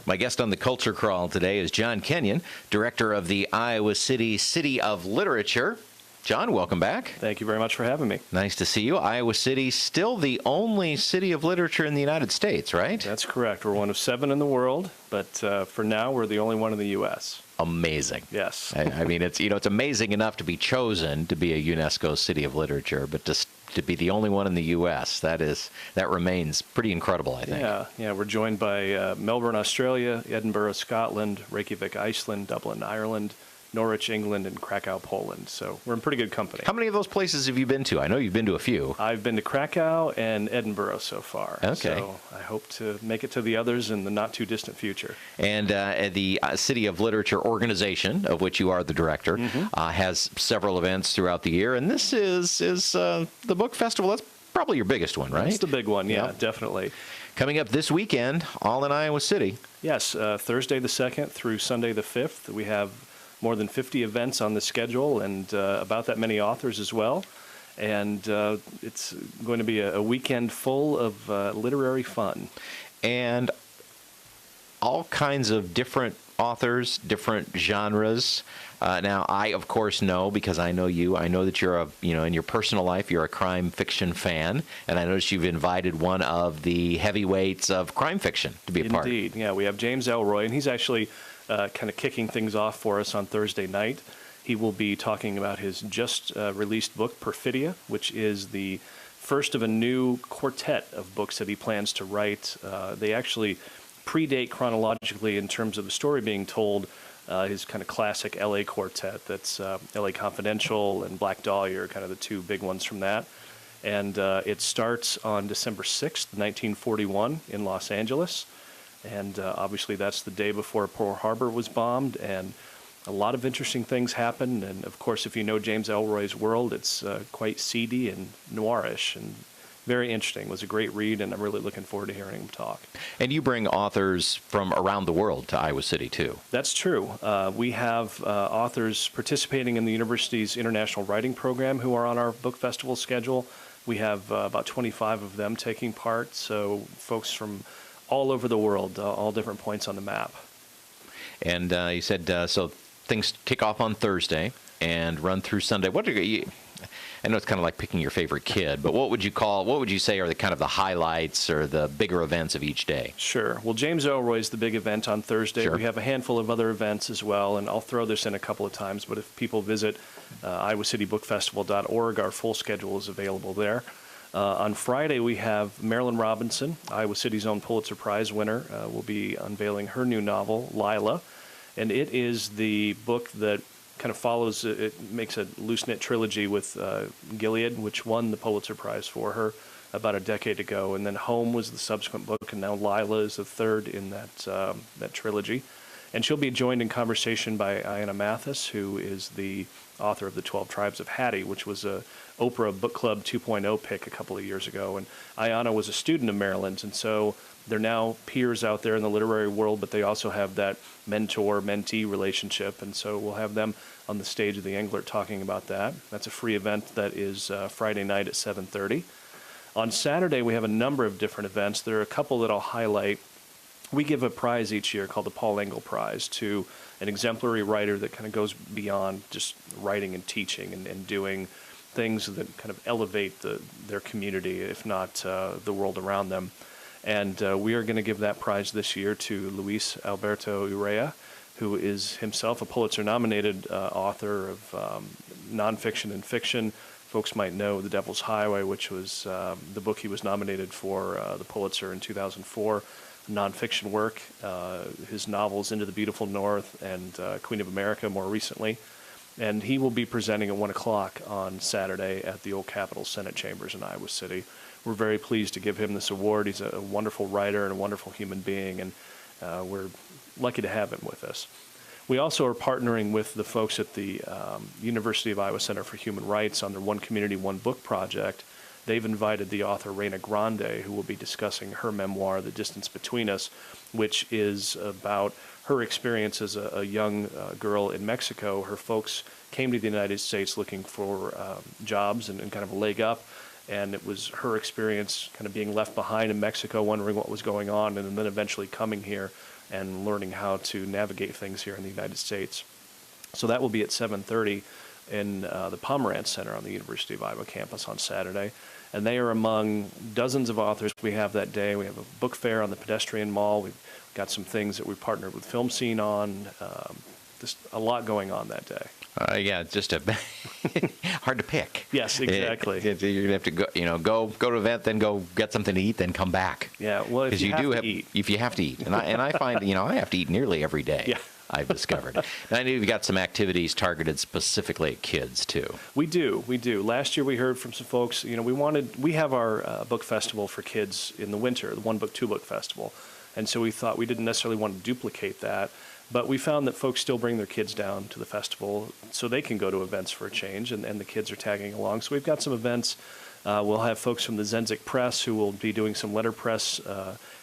My guest on the Culture Crawl today is John Kenyon, director of the Iowa City City of Literature. John, welcome back. Thank you very much for having me. Nice to see you. Iowa City, still the only city of literature in the United States, right? That's correct. We're one of 7 in the world, but for now, we're the only one in the U.S. Amazing. Yes. I mean, it's it's amazing enough to be chosen to be a UNESCO City of Literature, but to be the only one in the U.S., that remains pretty incredible, I think. Yeah. We're joined by Melbourne, Australia, Edinburgh, Scotland, Reykjavik, Iceland, Dublin, Ireland, Norwich, England, and Krakow, Poland. So we're in pretty good company. How many of those places have you been to? I know you've been to a few. I've been to Krakow and Edinburgh so far. Okay. So I hope to make it to the others in the not-too-distant future. And the City of Literature organization, of which you are the director, has several events throughout the year. And this is the book festival. That's probably your biggest one, right? That's the big one, yeah, definitely. Coming up this weekend, all in Iowa City. Yes, Thursday the 2nd through Sunday the 5th. We have more than 50 events on the schedule and about that many authors as well. And it's going to be a weekend full of literary fun. And all kinds of different authors, different genres. Now, I, of course, know, because I know you, I know that you're in your personal life, you're a crime fiction fan. And I noticed you've invited one of the heavyweights of crime fiction to be a part. Indeed, yeah. We have James Ellroy, and he's actually kind of kicking things off for us on Thursday night. He will be talking about his just released book, Perfidia, which is the first of a new quartet of books that he plans to write. They actually predate chronologically in terms of the story being told. His kind of classic L.A. quartet, that's L.A. Confidential and Black Dahlia are kind of the two big ones from that. And it starts on December 6th, 1941 in Los Angeles. And obviously that's the day before Pearl Harbor was bombed, and a lot of interesting things happened. And of course, if you know James Ellroy's world, it's quite seedy and noirish and very interesting. It was a great read, and I'm really looking forward to hearing him talk. And you bring authors from around the world to Iowa City, too. That's true. We have authors participating in the university's International Writing Program who are on our book festival schedule. We have about 25 of them taking part, so folks from all over the world, all different points on the map. And you said, so things kick off on Thursday and run through Sunday. I know it's kind of like picking your favorite kid, but what would you say are the kind of the highlights or the bigger events of each day? Sure. Well, James Ellroy is the big event on Thursday. Sure. We have a handful of other events as well, and I'll throw this in a couple of times, but if people visit iowacitybbookfestival.org, our full schedule is available there. On Friday, we have Marilyn Robinson, Iowa City's own Pulitzer Prize winner, will be unveiling her new novel, Lila. And it is the book that kind of follows, it makes a loose-knit trilogy with Gilead, which won the Pulitzer Prize for her about a decade ago. And then Home was the subsequent book, and now Lila is the third in that trilogy. And she'll be joined in conversation by Ayanna Mathis, who is the author of The 12 Tribes of Hattie, which was a Oprah Book Club 2.0 pick a couple of years ago. And Ayanna was a student of Marilyn's, and so they're now peers out there in the literary world, but they also have that mentor-mentee relationship. And so we'll have them on the stage of the Englert talking about that. That's a free event that is Friday night at 7:30. On Saturday, we have a number of different events. There are a couple that I'll highlight. We give a prize each year called the Paul Engel Prize to an exemplary writer that kind of goes beyond just writing and teaching and doing things that kind of elevate their community, if not the world around them. And we are going to give that prize this year to Luis Alberto Urrea, who is himself a Pulitzer-nominated author of nonfiction and fiction. Folks might know The Devil's Highway, which was the book he was nominated for the Pulitzer in 2004. Nonfiction work, his novels Into the Beautiful North and Queen of America more recently. And he will be presenting at 1 o'clock on Saturday at the Old Capitol Senate Chambers in Iowa City. We're very pleased to give him this award. He's a wonderful writer and a wonderful human being, and we're lucky to have him with us. We also are partnering with the folks at the University of Iowa Center for Human Rights on their One Community, One Book project. They've invited the author Reina Grande, who will be discussing her memoir, The Distance Between Us, which is about her experience as a young girl in Mexico. Her folks came to the United States looking for jobs and kind of a leg up, and it was her experience kind of being left behind in Mexico, wondering what was going on, and then eventually coming here and learning how to navigate things here in the United States. So that will be at 7:30 in the Pomerantz Center on the University of Iowa campus on Saturday. And they are among dozens of authors we have that day. We have a book fair on the pedestrian mall. We've got some things that we've partnered with Film Scene on. Just a lot going on that day. Yeah, just hard to pick. Yes, exactly. You're gonna have to go to an event, then go get something to eat, then come back. Yeah, well, if you have to eat. If you have to eat, and I find I have to eat nearly every day. Yeah. I've discovered. And I know you've got some activities targeted specifically at kids too. We do. Last year we heard from some folks. We have our book festival for kids in the winter, the One Book, Two Book Festival, and so we thought we didn't necessarily want to duplicate that. But we found that folks still bring their kids down to the festival so they can go to events for a change, and the kids are tagging along. So we've got some events. We'll have folks from the Zenzik Press who will be doing some letterpress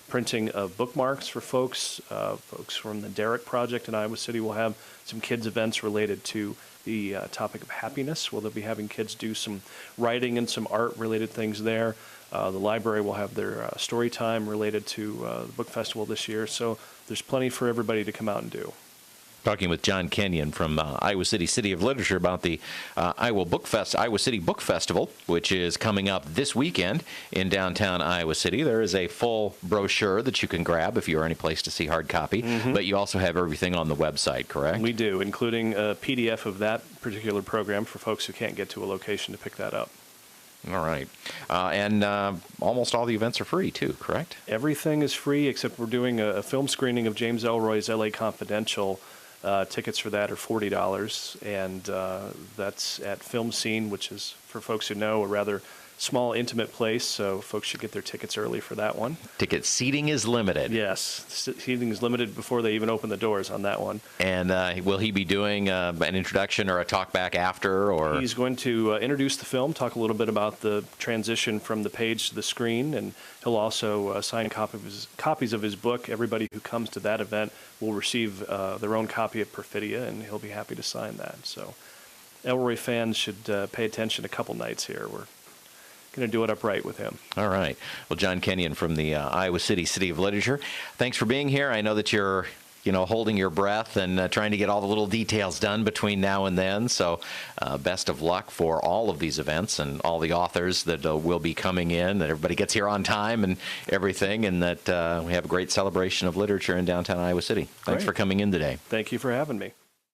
printing of bookmarks for folks. Folks from the Derrick Project in Iowa City will have some kids' events related to the topic of happiness. They'll be having kids do some writing and some art-related things there. The library will have their story time related to the book festival this year. So there's plenty for everybody to come out and do. Talking with John Kenyon from Iowa City of Literature about the Iowa City Book Festival, which is coming up this weekend in downtown Iowa City. There is a full brochure that you can grab if you're any place to see hard copy, but you also have everything on the website, correct? We do, including a PDF of that particular program for folks who can't get to a location to pick that up. All right. And almost all the events are free, too, correct? Everything is free, except we're doing a film screening of James Ellroy's L.A. Confidential. Tickets for that are $40, and that's at Film Scene, which is, for folks who know, a rather small, intimate place, so folks should get their tickets early for that one. Ticket seating is limited. Yes, seating is limited before they even open the doors on that one. And will he be doing an introduction or a talk back after? Or he's going to introduce the film, talk a little bit about the transition from the page to the screen, and he'll also sign copies of his book. Everybody who comes to that event will receive their own copy of Perfidia, and he'll be happy to sign that. So Ellroy fans should pay attention a couple nights here. We're going to do it upright with him. All right. Well, John Kenyon from the Iowa City of Literature, thanks for being here. I know that you're holding your breath and trying to get all the little details done between now and then. So best of luck for all of these events and all the authors that will be coming in, that everybody gets here on time and everything, and that we have a great celebration of literature in downtown Iowa City. Thanks for coming in today. Thank you for having me.